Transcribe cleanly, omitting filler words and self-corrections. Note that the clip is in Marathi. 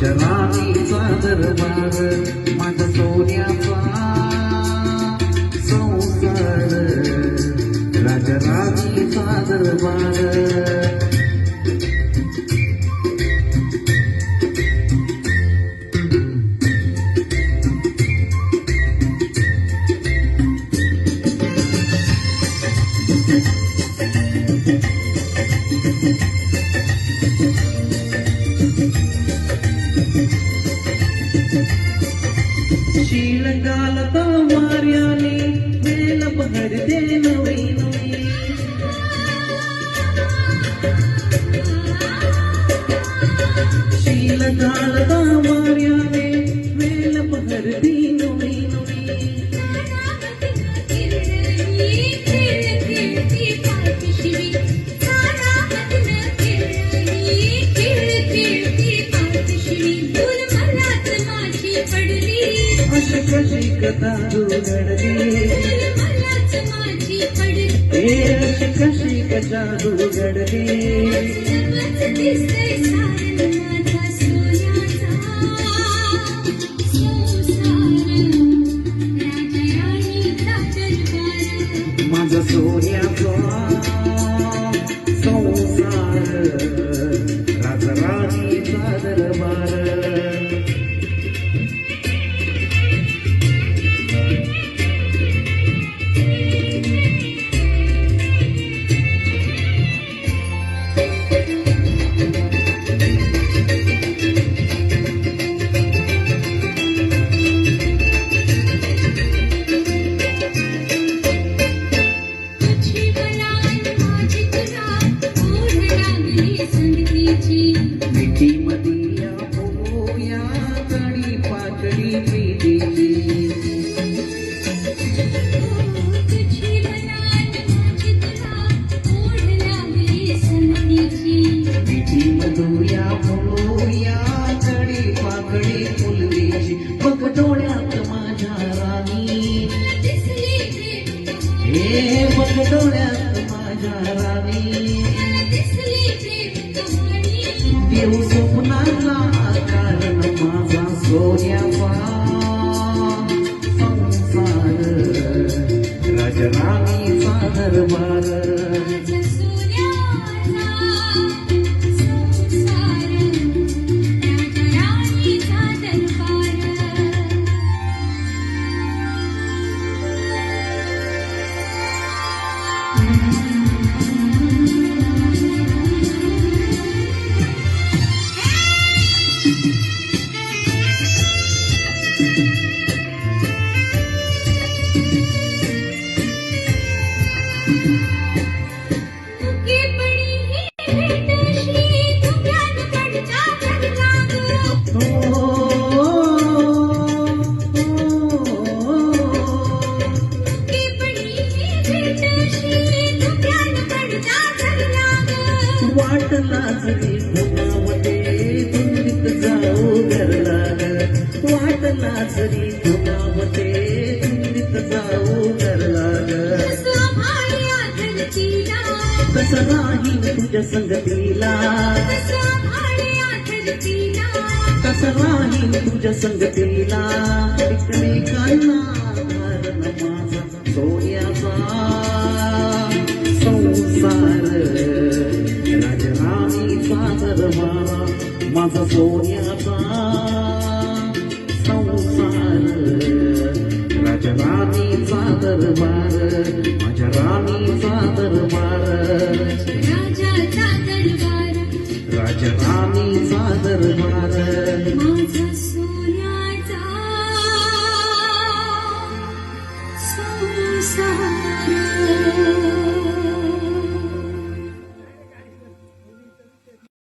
माझ्या राणीचा दरबार, माझ्या सोन्याचा संसार, राजा राणीचा दरबार. शीळ घालता वाऱ्याने वेल बहरते नवी नवी, शीळ घालता वाऱ्याने वेल बहरते नवी नवी. कशी कथा उघडली कशी कथा उघडली. माझा सोन्याचा संसार, राजा राणीचा दरबार. बघ डोळ्यात माझ्या राणी, देऊ स्वप्नाला कारण माझा सोन्याचा संसार, राजा राणीचा दरबार. वाट लाजली पुनावते धुंदीत जाऊ घरला, वाट लाजली पुनावते धुंदीत जाऊ घरला. तसं नाही तुझ्या संगतीला, तसं नाही तुझ्या संगतीला. एकमेकांना कारण माझा सोन्याचा संसार, राजा राणीचा दरबार. माझा सोन्याचा संसार, राजा राणीचा दरबार. माझ्या राणीचा दरबार, राजा राणीचा दरबार. माझा सोन्या